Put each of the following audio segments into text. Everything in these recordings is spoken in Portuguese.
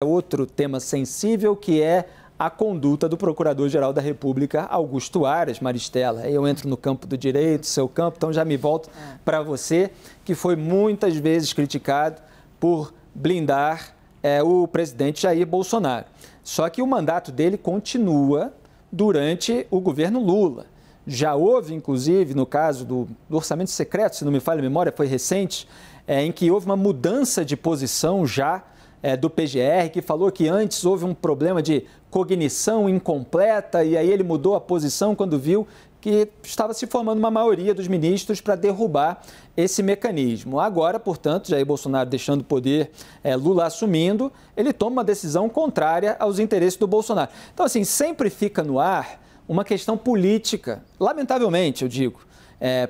Outro tema sensível, que é a conduta do Procurador-Geral da República, Augusto Aras, Maristela. Eu entro no campo do direito, seu campo, então já me volto para você, que foi muitas vezes criticado por blindar o presidente Jair Bolsonaro. Só que o mandato dele continua durante o governo Lula. Já houve, inclusive, no caso do orçamento secreto, se não me falha a memória, foi recente, em que houve uma mudança de posição já do PGR, que falou que antes houve um problema de cognição incompleta e aí ele mudou a posição quando viu que estava se formando uma maioria dos ministros para derrubar esse mecanismo. Agora, portanto, Jair Bolsonaro deixando o poder, Lula assumindo, ele toma uma decisão contrária aos interesses do Bolsonaro. Então, assim, sempre fica no ar uma questão política, lamentavelmente, eu digo,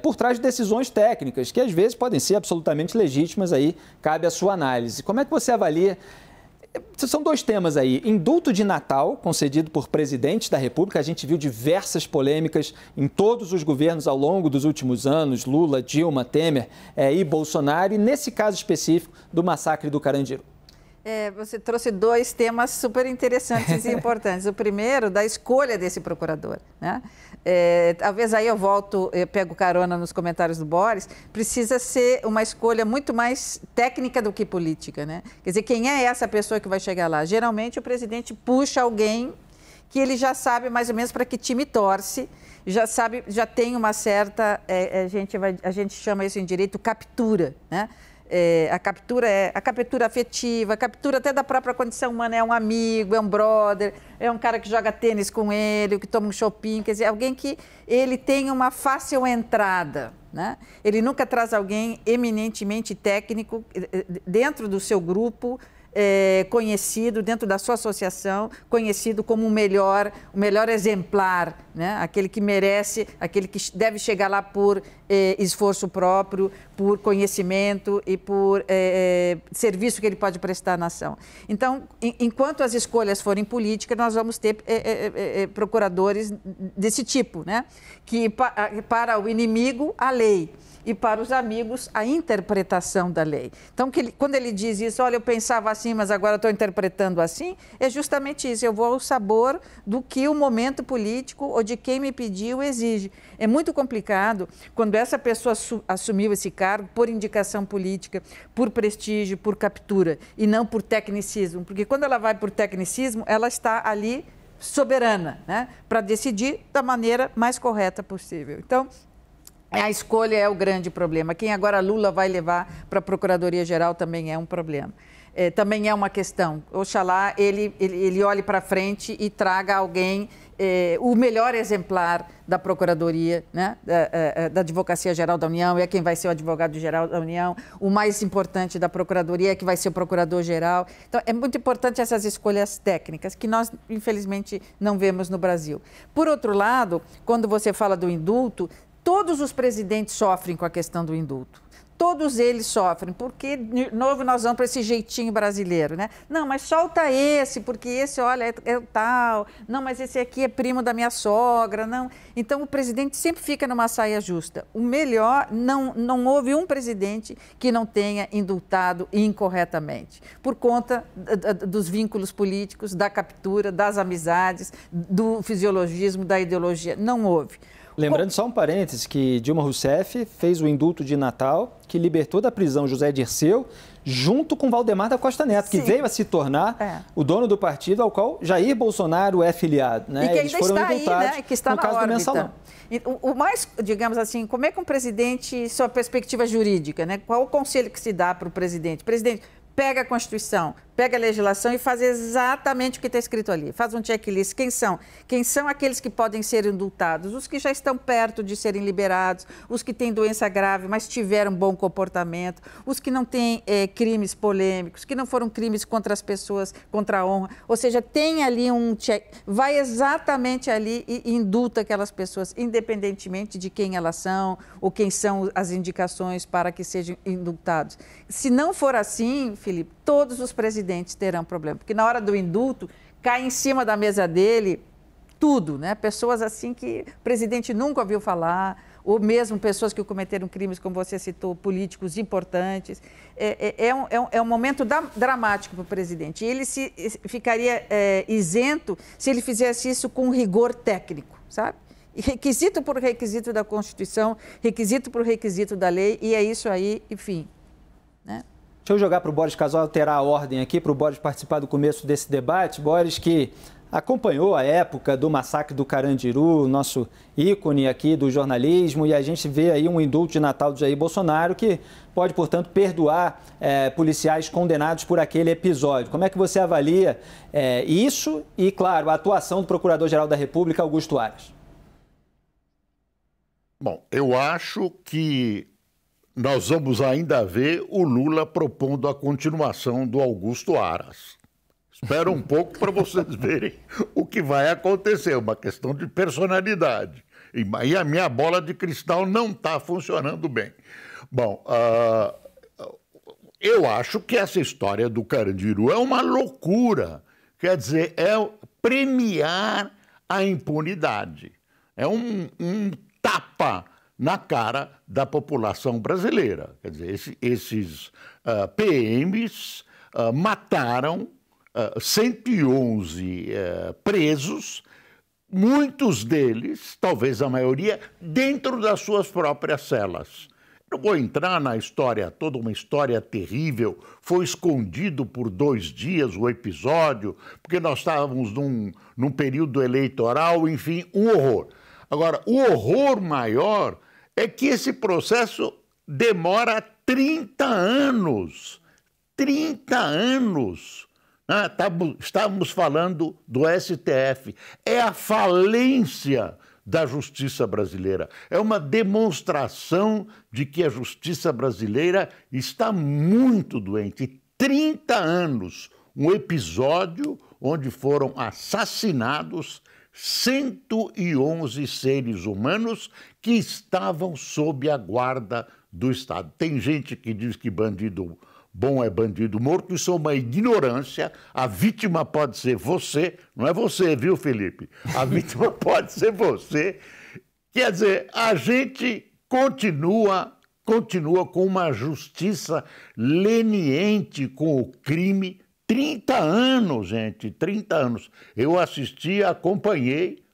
por trás de decisões técnicas, que às vezes podem ser absolutamente legítimas, aí cabe a sua análise. Como é que você avalia? São dois temas aí. Indulto de Natal, concedido por presidentes da República. A gente viu diversas polêmicas em todos os governos ao longo dos últimos anos, Lula, Dilma, Temer e Bolsonaro, e nesse caso específico do massacre do Carandiru. Você trouxe dois temas super interessantes e importantes. O primeiro, da escolha desse procurador, né? Talvez aí eu pego carona nos comentários do Boris, precisa ser uma escolha muito mais técnica do que política, né? Quer dizer, quem é essa pessoa que vai chegar lá? Geralmente o presidente puxa alguém que ele já sabe mais ou menos para que time torce, já tem uma certa, a gente chama isso em direito captura, né? A captura afetiva, a captura até da própria condição humana, é um amigo, é um brother, é um cara que joga tênis com ele, que toma um shopping, quer dizer, alguém que ele tem uma fácil entrada, né? Ele nunca traz alguém eminentemente técnico dentro do seu grupo, conhecido dentro da sua associação, conhecido como o melhor exemplar, né? Aquele que merece, aquele que deve chegar lá por esforço próprio, por conhecimento e por serviço que ele pode prestar à nação. Então, enquanto as escolhas forem políticas, nós vamos ter procuradores desse tipo, né? Que para o inimigo, a lei, e para os amigos, a interpretação da lei. Então, quando ele diz isso, olha, eu pensava assim, mas agora estou interpretando assim, é justamente isso, eu vou ao sabor do que o momento político ou de quem me pediu exige. É muito complicado quando essa pessoa assumiu esse cargo por indicação política, por prestígio, por captura, e não por tecnicismo, porque quando ela vai por tecnicismo, ela está ali soberana, né, para decidir da maneira mais correta possível. Então, a escolha é o grande problema. Quem agora Lula vai levar para a Procuradoria-Geral também é um problema. Também é uma questão. Oxalá ele olhe para frente e traga alguém, o melhor exemplar da Procuradoria, né? Da Advocacia Geral da União, é quem vai ser o advogado-geral da União. O mais importante da Procuradoria é que vai ser o Procurador-Geral. Então, é muito importante essas escolhas técnicas, que nós, infelizmente, não vemos no Brasil. Por outro lado, quando você fala do indulto, todos os presidentes sofrem com a questão do indulto. Todos eles sofrem, porque, de novo, nós vamos para esse jeitinho brasileiro, né? Não, mas solta esse, porque esse, olha, é tal. Não, mas esse aqui é primo da minha sogra, não. Então, o presidente sempre fica numa saia justa. O melhor, não houve um presidente que não tenha indultado incorretamente, por conta dos vínculos políticos, da captura, das amizades, do fisiologismo, da ideologia. Não houve. Lembrando só um parênteses, que Dilma Rousseff fez o indulto de Natal, que libertou da prisão José Dirceu, junto com Valdemar da Costa Neto, que veio a se tornar o dono do partido ao qual Jair Bolsonaro é filiado, né? E que ainda está aí, né? Que está no caso do Mensalão. O mais, digamos assim, como é que um presidente, sua perspectiva jurídica, né? Qual o conselho que se dá para o presidente? Presidente, pega a Constituição, pega a legislação e faz exatamente o que está escrito ali. Faz um checklist. Quem são? Quem são aqueles que podem ser indultados? Os que já estão perto de serem liberados, os que têm doença grave, mas tiveram bom comportamento, os que não têm crimes polêmicos, que não foram crimes contra as pessoas, contra a honra. Ou seja, tem ali um check, vai exatamente ali e indulta aquelas pessoas, independentemente de quem elas são ou quem são as indicações para que sejam indultados. Se não for assim, Felipe, todos os presidentes terão problema, porque na hora do indulto cai em cima da mesa dele tudo, né? Pessoas assim que o presidente nunca ouviu falar, ou mesmo pessoas que cometeram crimes, como você citou, políticos importantes. É um momento dramático para o presidente. E ele ficaria isento se ele fizesse isso com rigor técnico, sabe? Requisito por requisito da Constituição, requisito por requisito da lei, e é isso aí, enfim, né? Deixa eu jogar para o Boris Casoy alterar a ordem aqui, para o Boris participar do começo desse debate. Boris, que acompanhou a época do massacre do Carandiru, nosso ícone aqui do jornalismo, e a gente vê aí um indulto de Natal de Jair Bolsonaro que pode, portanto, perdoar policiais condenados por aquele episódio. Como é que você avalia isso e, claro, a atuação do Procurador-Geral da República, Augusto Aras? Bom, eu acho que nós vamos ainda ver o Lula propondo a continuação do Augusto Aras. Espera um pouco para vocês verem o que vai acontecer, uma questão de personalidade. E a minha bola de cristal não está funcionando bem. Bom, eu acho que essa história do Carandiru é uma loucura. Quer dizer, é premiar a impunidade. É um tapa na cara da população brasileira. Quer dizer, esses PMs mataram 111 presos, muitos deles, talvez a maioria, dentro das suas próprias celas. Não vou entrar na história toda, uma história terrível, foi escondido por 2 dias o episódio, porque nós estávamos num período eleitoral, enfim, um horror. Agora, o horror maior é que esse processo demora 30 anos. 30 anos. Estávamos falando do STF. É a falência da justiça brasileira. É uma demonstração de que a justiça brasileira está muito doente. 30 anos. Um episódio onde foram assassinados 111 seres humanos que estavam sob a guarda do Estado. Tem gente que diz que bandido bom é bandido morto, isso é uma ignorância. A vítima pode ser você, não é você, viu, Felipe? A vítima pode ser você. Quer dizer, a gente continua com uma justiça leniente com o crime. 30 anos, gente, 30 anos. Eu assisti, acompanhei,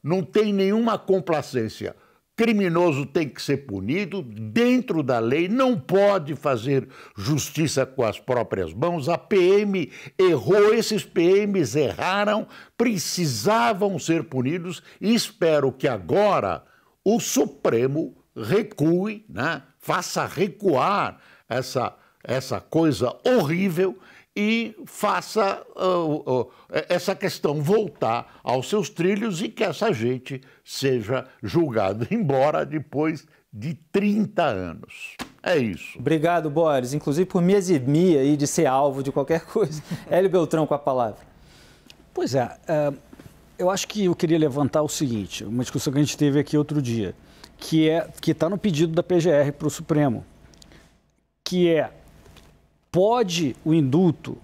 não tem nenhuma complacência. Criminoso tem que ser punido dentro da lei, não pode fazer justiça com as próprias mãos. A PM errou, esses PMs erraram, precisavam ser punidos e espero que agora o Supremo recue, né? Faça recuar essa coisa horrível e faça essa questão voltar aos seus trilhos e que essa gente seja julgada, embora depois de 30 anos. É isso. Obrigado, Boris, inclusive por me eximir aí de ser alvo de qualquer coisa. Hélio Beltrão com a palavra. Pois é, eu acho que eu queria levantar o seguinte, uma discussão que a gente teve aqui outro dia, que está no pedido da PGR para o Supremo, que é: pode o indulto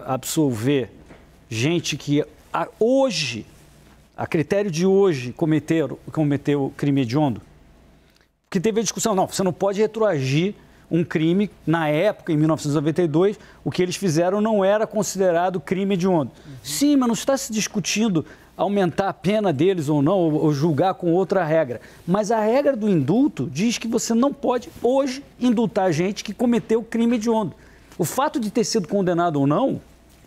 absolver gente que hoje, a critério de hoje, cometeu crime hediondo? Porque teve a discussão, não, você não pode retroagir um crime, na época, em 1992, o que eles fizeram não era considerado crime hediondo. Sim, mas não está se discutindo aumentar a pena deles ou não, ou julgar com outra regra. Mas a regra do indulto diz que você não pode, hoje, indultar gente que cometeu crime hediondo. O fato de ter sido condenado ou não,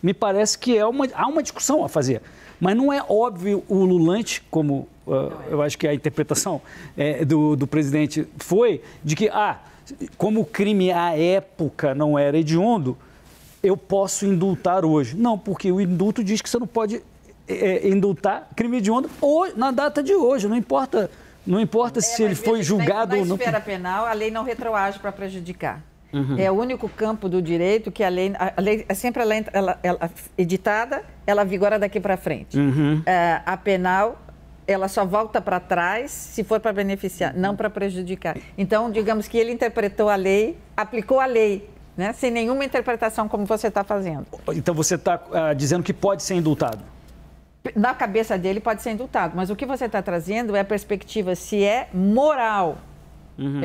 me parece que há uma discussão a fazer. Mas não é óbvio o ululante, como eu acho que a interpretação do presidente foi, de que, como o crime à época não era hediondo, eu posso indultar hoje. Não, porque o indulto diz que você não pode indultar crime hediondo na data de hoje, não importa se ele foi julgado ou não. Na esfera penal, a lei não retroage para prejudicar. Uhum. É o único campo do direito que a lei sempre ela editada, ela vigora daqui para frente. Uhum. A penal, ela só volta para trás se for para beneficiar, não para prejudicar. Então, digamos que ele interpretou a lei, aplicou a lei, né, sem nenhuma interpretação como você está fazendo. Então, você está dizendo que pode ser indultado? na cabeça dele pode ser indultado, mas o que você está trazendo é a perspectiva se é moral.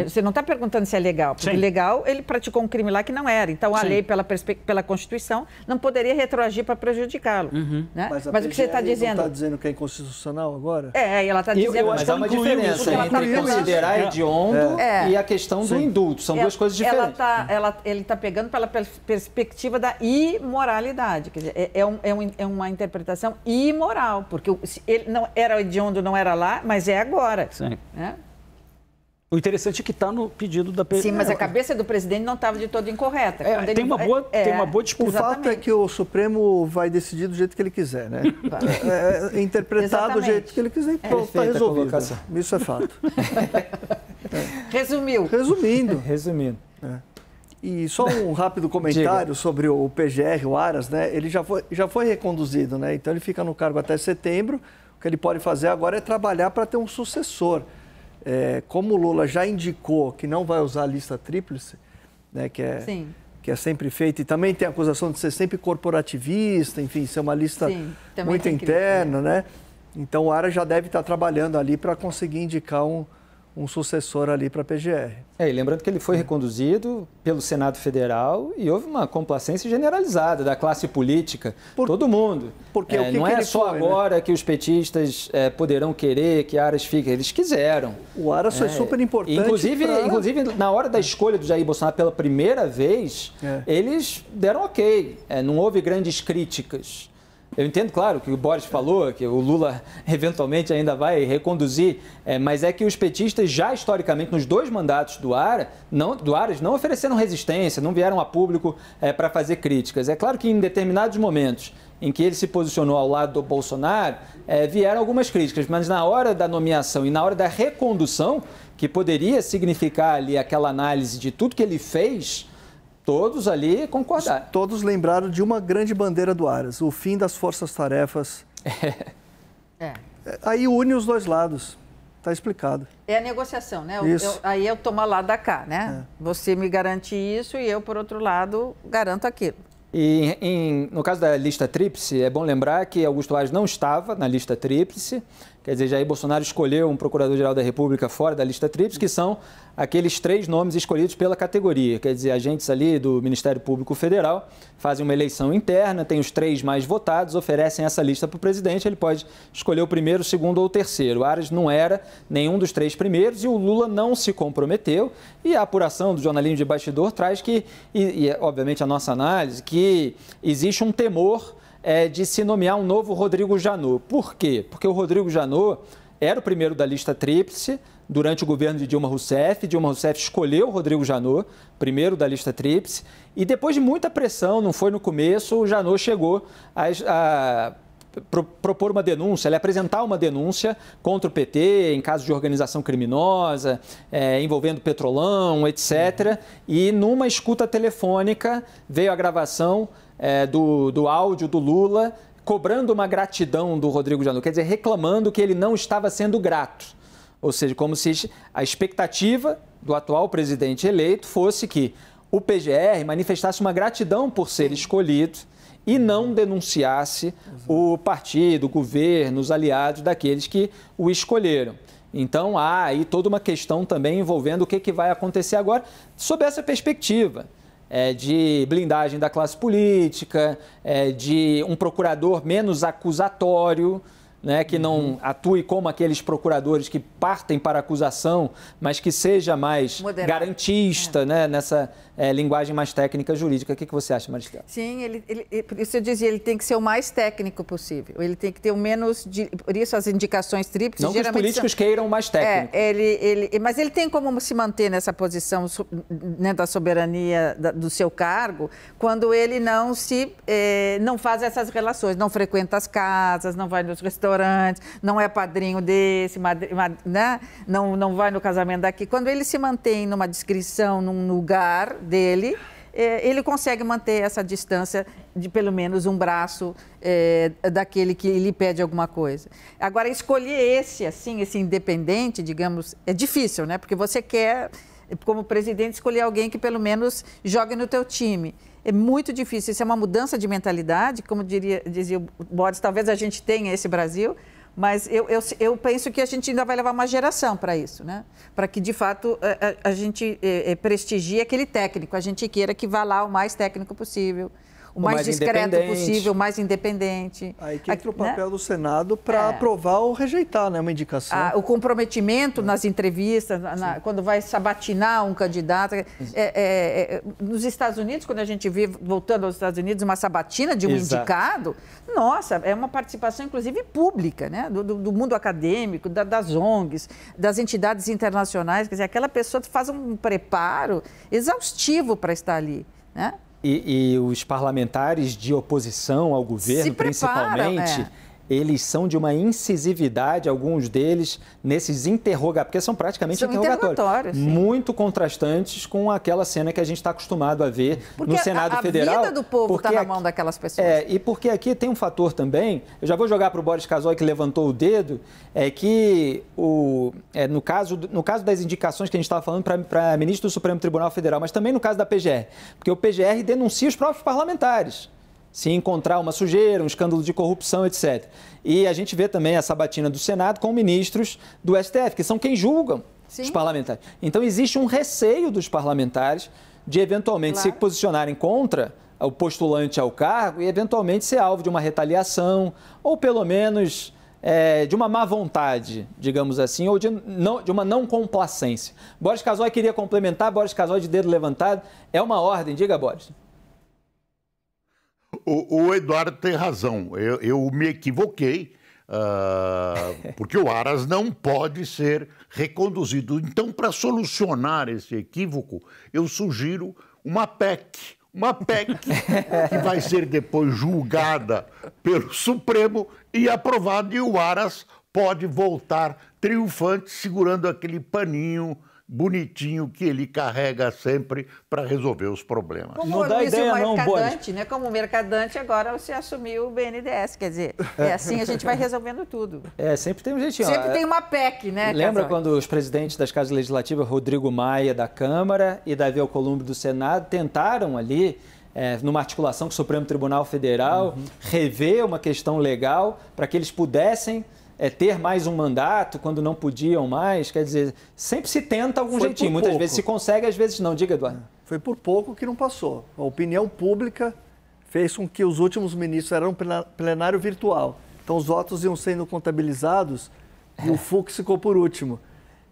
Você não está perguntando se é legal, porque legal ele praticou um crime lá que não era. Então, a lei, pela Constituição, não poderia retroagir para prejudicá-lo. Né? Mas o que você está dizendo... Não está dizendo que é inconstitucional agora? Ela está dizendo... Mas há uma diferença entre considerar hediondo e a questão do indulto. São duas coisas diferentes. Ele está pegando pela perspectiva da imoralidade. Quer dizer, é uma interpretação imoral, porque ele não era hediondo, não era lá, mas é agora. Sim. Né? O interessante é que está no pedido da PGR. Sim, mas a cabeça do presidente não estava de todo incorreta. Tem uma boa disputa. O fato é que o Supremo vai decidir do jeito que ele quiser, né? Interpretar do jeito que ele quiser e pronto, está resolvido. Isso é fato. Resumindo. E só um rápido comentário sobre o PGR, o Aras, né? Ele já foi reconduzido, né? Então ele fica no cargo até setembro. O que ele pode fazer agora é trabalhar para ter um sucessor. Como o Lula já indicou que não vai usar a lista tríplice, né, que é sempre feita, e também tem a acusação de ser sempre corporativista, enfim, ser uma lista muito interna, né? Então o Aras já deve estar trabalhando ali para conseguir indicar um sucessor ali para a PGR. E lembrando que ele foi reconduzido pelo Senado Federal e houve uma complacência generalizada da classe política, todo mundo. Porque não é só agora que os petistas poderão querer que Aras fique, eles quiseram. O Aras foi super importante. Inclusive, na hora da escolha do Jair Bolsonaro pela primeira vez, eles deram ok, não houve grandes críticas. Eu entendo, claro, que o Boris falou, que o Lula eventualmente ainda vai reconduzir, mas é que os petistas já historicamente, nos 2 mandatos do Aras, não ofereceram resistência, não vieram a público para fazer críticas. É claro que em determinados momentos em que ele se posicionou ao lado do Bolsonaro, vieram algumas críticas, mas na hora da nomeação e na hora da recondução, que poderia significar ali aquela análise de tudo que ele fez, todos ali concordaram. Todos lembraram de uma grande bandeira do Aras, o fim das forças-tarefas. Aí une os 2 lados, está explicado. É a negociação, né? Aí eu tomo lá da cá, né? Você me garante isso e eu, por outro lado, garanto aquilo. E no caso da lista tríplice, é bom lembrar que Augusto Aras não estava na lista tríplice, quer dizer, Jair Bolsonaro escolheu um procurador-geral da República fora da lista tríplice, que são aqueles 3 nomes escolhidos pela categoria, quer dizer, agentes ali do Ministério Público Federal fazem uma eleição interna, tem os 3 mais votados, oferecem essa lista para o presidente, ele pode escolher o primeiro, o segundo ou o terceiro. O Aras não era nenhum dos 3 primeiros e o Lula não se comprometeu, e a apuração do jornalismo de bastidor traz que, e obviamente a nossa análise, que existe um temor de se nomear um novo Rodrigo Janot. Por quê? Porque o Rodrigo Janot era o primeiro da lista tríplice durante o governo de Dilma Rousseff. Dilma Rousseff escolheu o Rodrigo Janot, primeiro da lista tríplice, e depois de muita pressão, não foi no começo, o Janot chegou a propor uma denúncia, apresentar uma denúncia contra o PT em caso de organização criminosa, envolvendo Petrolão, etc. E numa escuta telefônica veio a gravação do áudio do Lula cobrando uma gratidão do Rodrigo Janot, quer dizer, reclamando que ele não estava sendo grato. Ou seja, como se a expectativa do atual presidente eleito fosse que o PGR manifestasse uma gratidão por ser escolhido e não denunciasse o partido, o governo, os aliados daqueles que o escolheram. Então, há aí toda uma questão também envolvendo o que vai acontecer agora sob essa perspectiva de blindagem da classe política, de um procurador menos acusatório, né, que não atue como aqueles procuradores que partem para a acusação, mas que seja mais garantista, né, nessa linguagem mais técnica jurídica. O que você acha, Maristela? Sim, por isso eu dizia, ele tem que ser o mais técnico possível. Ele tem que ter o menos... Por isso as indicações tríplices... Não que os políticos queiram o mais técnico. Mas ele tem como se manter nessa posição, né, da soberania do seu cargo, quando ele não faz essas relações, não frequenta as casas, não vai nos restaurantes, não é padrinho desse, né? Não vai no casamento daqui. Quando ele se mantém numa discrição, num lugar dele, ele consegue manter essa distância de pelo menos um braço daquele que lhe pede alguma coisa. Agora, escolher esse independente, digamos, é difícil, né? Porque você quer, como presidente, escolher alguém que pelo menos jogue no teu time. É muito difícil. Isso é uma mudança de mentalidade, como dizia o Boris, talvez a gente tenha esse Brasil, mas eu penso que a gente ainda vai levar uma geração para isso, né? Para que, de fato, a gente prestigie aquele técnico, a gente queira que vá lá o mais técnico possível, o mais discreto possível, o mais independente. Aí que entra o papel do Senado para aprovar ou rejeitar, né, uma indicação. O comprometimento nas entrevistas, quando vai sabatinar um candidato. Nos Estados Unidos, quando a gente vê, voltando aos Estados Unidos, uma sabatina de um indicado, nossa, é uma participação, inclusive, pública, né, do mundo acadêmico, das ONGs, das entidades internacionais. Quer dizer, aquela pessoa faz um preparo exaustivo para estar ali, né? E os parlamentares de oposição ao governo, principalmente, eles são de uma incisividade, alguns deles, nesses interrogatórios, porque são praticamente interrogatórios muito contrastantes com aquela cena que a gente está acostumado a ver no Senado Federal. A vida do povo está na mão daquelas pessoas. E porque aqui tem um fator também, eu já vou jogar para o Boris Casoy, que levantou o dedo, que no caso das indicações que a gente estava falando para ministro do Supremo Tribunal Federal, mas também no caso da PGR, porque o PGR denuncia os próprios parlamentares. Se encontrar uma sujeira, um escândalo de corrupção, etc. E a gente vê também a sabatina do Senado com ministros do STF, que são quem julgam os parlamentares. Então, existe um receio dos parlamentares de, eventualmente, se posicionarem contra o postulante ao cargo e, eventualmente, ser alvo de uma retaliação ou, pelo menos, de uma má vontade, digamos assim, ou de uma não complacência. Boris Casoy queria complementar, Boris Casoy de dedo levantado. É uma ordem, diga, Boris. O Eduardo tem razão, eu me equivoquei, porque o Aras não pode ser reconduzido. Então, para solucionar esse equívoco, eu sugiro uma PEC que vai ser depois julgada pelo Supremo e aprovada, e o Aras pode voltar triunfante, segurando aquele paninho bonitinho que ele carrega sempre para resolver os problemas. Como não ideia, mercadante, né? Como mercadante, agora você assumiu o BNDES, quer dizer, assim a gente vai resolvendo tudo. Sempre tem um jeitinho. Sempre tem uma PEC, né? Lembra quando os presidentes das casas legislativas, Rodrigo Maia da Câmara e Davi Alcolumbre do Senado, tentaram ali, numa articulação com o Supremo Tribunal Federal, rever uma questão legal para que eles pudessem ter mais um mandato quando não podiam mais? Quer dizer, sempre se tenta algum jeitinho. Muitas vezes se consegue, às vezes não. Diga, Eduardo. Foi por pouco que não passou. A opinião pública fez com que os últimos ministros eram plenário virtual. Então, os votos iam sendo contabilizados e o Fux ficou por último.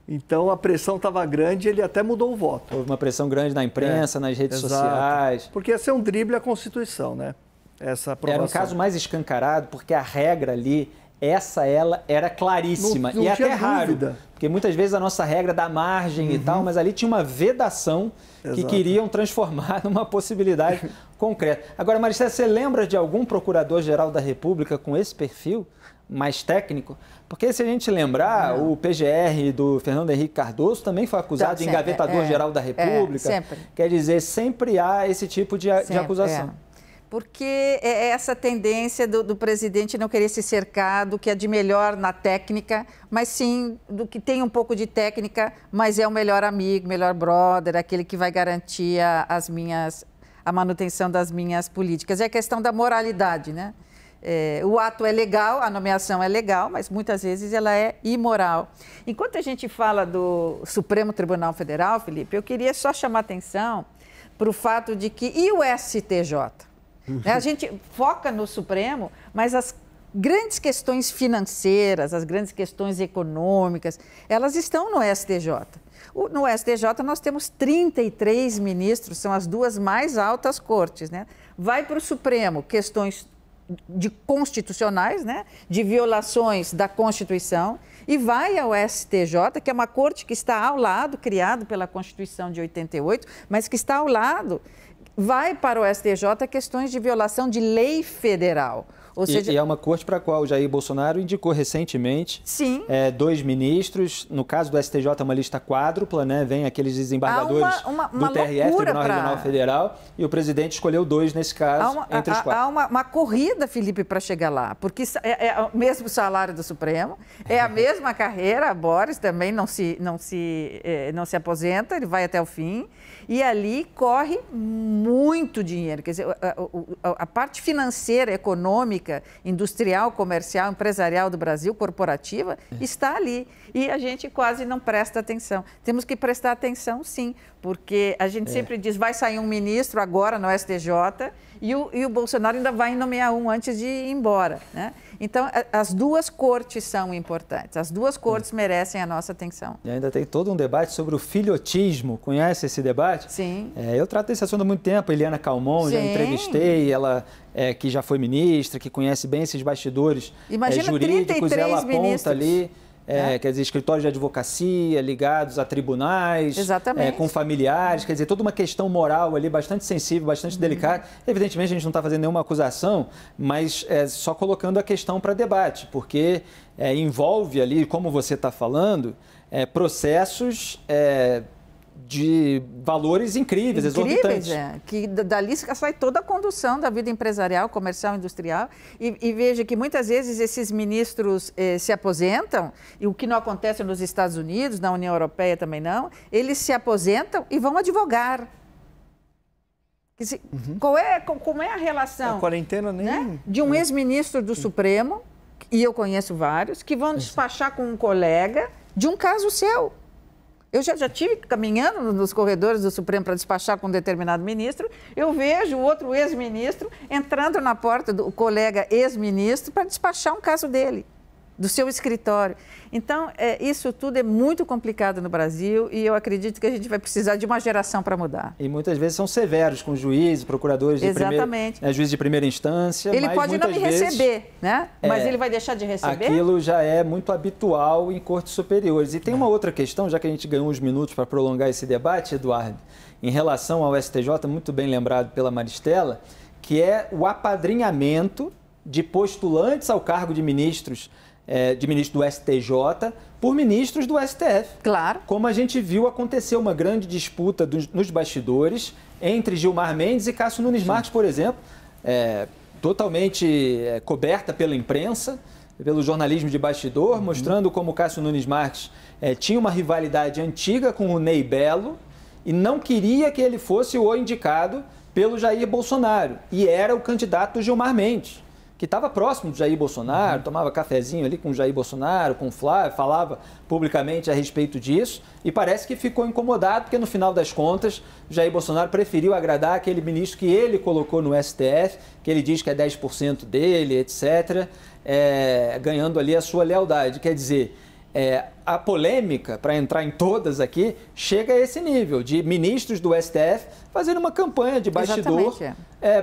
Então, a pressão estava grande e ele até mudou o voto. Houve uma pressão grande na imprensa, nas redes sociais. Porque ia ser um drible à Constituição, né? Essa aprovação. Era um caso mais escancarado, porque a regra ali... ela era claríssima não e até raro, porque muitas vezes a nossa regra dá margem e tal, mas ali tinha uma vedação que queriam transformar numa possibilidade concreta. Agora, Maricela, você lembra de algum procurador-geral da República com esse perfil mais técnico? Porque se a gente lembrar, o PGR do Fernando Henrique Cardoso também foi acusado de engavetador-geral da República. Sempre. Quer dizer, sempre há esse tipo de acusação. Porque é essa tendência do presidente não querer se cercar do que é de melhor na técnica, mas sim do que tem um pouco de técnica, mas é o melhor amigo, melhor brother, aquele que vai garantir a manutenção das minhas políticas. É a questão da moralidade, né? O ato é legal, a nomeação é legal, mas muitas vezes ela é imoral. Enquanto a gente fala do Supremo Tribunal Federal, Felipe, eu queria só chamar a atenção para o fato de que... E o STJ? A gente foca no Supremo, mas as grandes questões financeiras, as grandes questões econômicas, elas estão no STJ. No STJ nós temos 33 ministros, são as duas mais altas cortes, né? Vai para o Supremo questões constitucionais, né? De violações da Constituição, e vai ao STJ, que é uma corte que está ao lado, criado pela Constituição de 88, mas que está ao lado... Vai para o STJ questões de violação de lei federal. Ou seja... E é uma corte para a qual o Jair Bolsonaro indicou recentemente 2 ministros. No caso do STJ, é uma lista quádrupla, né? Vem aqueles desembargadores do TRF, Tribunal Regional Federal, e o presidente escolheu 2 nesse caso, entre os 4. Há uma corrida, Felipe, para chegar lá, porque é o mesmo salário do Supremo, é a mesma carreira, a Boris também não se aposenta, ele vai até o fim, e ali corre muito dinheiro. Quer dizer, a parte financeira, econômica, industrial, comercial, empresarial do Brasil, corporativa, está ali. E a gente quase não presta atenção. Temos que prestar atenção, sim, porque a gente sempre diz, vai sair um ministro agora no STJ e o Bolsonaro ainda vai nomear um antes de ir embora, né? Então, as duas cortes são importantes, as duas cortes merecem a nossa atenção. E ainda tem todo um debate sobre o filhotismo. Conhece esse debate? Sim. Eu trato desse assunto há muito tempo. Eliana Calmon, já entrevistei, ela que já foi ministra, que conhece bem esses bastidores jurídicos, ela aponta ministros. Ali... quer dizer, escritórios de advocacia ligados a tribunais, com familiares, quer dizer, toda uma questão moral ali bastante sensível, bastante delicada. Evidentemente, a gente não está fazendo nenhuma acusação, mas só colocando a questão para debate, porque envolve ali, como você está falando, processos de valores incríveis, exorbitantes. Que dali sai toda a condução da vida empresarial, comercial, industrial. E veja que muitas vezes esses ministros se aposentam, e o que não acontece nos Estados Unidos, na União Europeia também não, eles se aposentam e vão advogar. Como é a relação? A quarentena nem... Né? De um ex-ministro do Supremo, e eu conheço vários, que vão despachar com um colega de um caso seu. Eu já estive caminhando nos corredores do Supremo para despachar com um determinado ministro, eu vejo o outro ex-ministro entrando na porta do colega ex-ministro para despachar um caso dele, do seu escritório. Então, isso tudo é muito complicado no Brasil e eu acredito que a gente vai precisar de uma geração para mudar. E muitas vezes são severos com juízes, procuradores de juízes de primeira instância. Ele pode não me receber, né? Mas ele vai deixar de receber? Aquilo já é muito habitual em cortes superiores. E tem uma outra questão, já que a gente ganhou uns minutos para prolongar esse debate, Eduardo, em relação ao STJ, muito bem lembrado pela Maristela, que é o apadrinhamento de postulantes ao cargo de ministros do STJ por ministros do STF. Claro. Como a gente viu acontecer uma grande disputa nos bastidores entre Gilmar Mendes e Cássio Nunes Marques, por exemplo, totalmente coberta pela imprensa, pelo jornalismo de bastidor, mostrando como Cássio Nunes Marques tinha uma rivalidade antiga com o Ney Belo e não queria que ele fosse o indicado pelo Jair Bolsonaro. E era o candidato Gilmar Mendes, que estava próximo do Jair Bolsonaro, tomava cafezinho ali com o Jair Bolsonaro, com o Flávio, falava publicamente a respeito disso e parece que ficou incomodado porque, no final das contas, Jair Bolsonaro preferiu agradar aquele ministro que ele colocou no STF, que ele diz que é 10% dele, etc., ganhando ali a sua lealdade. Quer dizer, a polêmica, para entrar em todas aqui, chega a esse nível de ministros do STF fazendo uma campanha de bastidor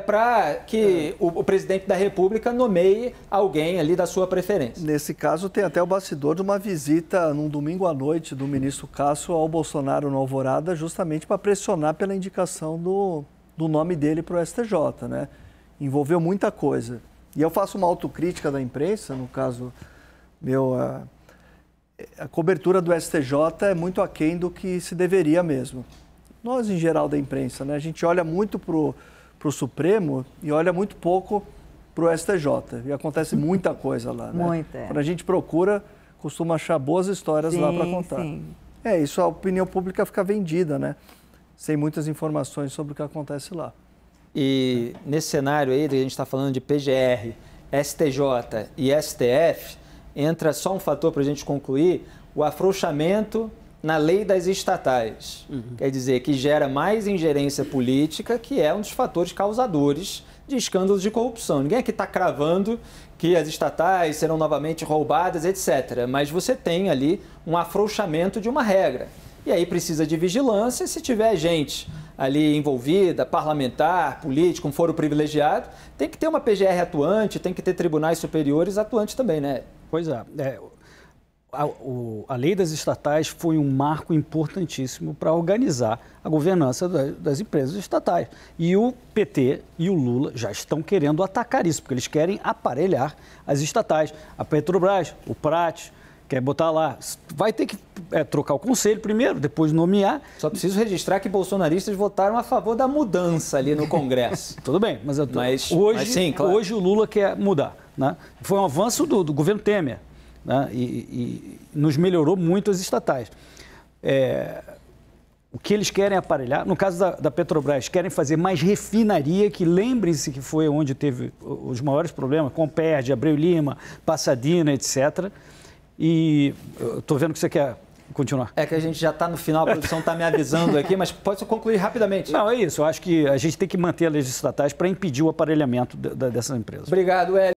para que o presidente da República nomeie alguém ali da sua preferência. Nesse caso, tem até o bastidor de uma visita num domingo à noite do ministro Cássio ao Bolsonaro no Alvorada, justamente para pressionar pela indicação do nome dele para o STJ, né? Envolveu muita coisa. E eu faço uma autocrítica da imprensa, no caso meu... A cobertura do STJ é muito aquém do que se deveria mesmo. Nós, em geral, da imprensa, né? A gente olha muito para o Supremo e olha muito pouco para o STJ. E acontece muita coisa lá, né? Muita. Quando a gente procura, costuma achar boas histórias lá para contar. Sim. Isso, a opinião pública fica vendida, né? Sem muitas informações sobre o que acontece lá. E nesse cenário aí, a gente está falando de PGR, STJ e STF, entra só um fator para a gente concluir, o afrouxamento na lei das estatais. Quer dizer, que gera mais ingerência política, que é um dos fatores causadores de escândalos de corrupção. Ninguém aqui está cravando que as estatais serão novamente roubadas, etc. Mas você tem ali um afrouxamento de uma regra. E aí precisa de vigilância. Se tiver gente ali envolvida, parlamentar, político, um foro privilegiado, tem que ter uma PGR atuante, tem que ter tribunais superiores atuantes também, né? Pois é. A lei das estatais foi um marco importantíssimo para organizar a governança das empresas estatais. E o PT e o Lula já estão querendo atacar isso, porque eles querem aparelhar as estatais. A Petrobras, o Prat, quer botar lá, vai ter que trocar o conselho primeiro, depois nomear. Só preciso registrar que bolsonaristas votaram a favor da mudança ali no Congresso. Tudo bem, mas hoje o Lula quer mudar, né? Foi um avanço do governo Temer, né? E nos melhorou muito as estatais. O que eles querem aparelhar, no caso da Petrobras, querem fazer mais refinaria, que lembrem-se que foi onde teve os maiores problemas, Comperd, Abreu Lima, Pasadena, etc. E eu estou vendo que você quer continuar. É que a gente já está no final, a produção está me avisando aqui, mas pode concluir rapidamente. Não, é isso. Eu acho que a gente tem que manter as leis estatais para impedir o aparelhamento dessas empresas. Obrigado, Hélio.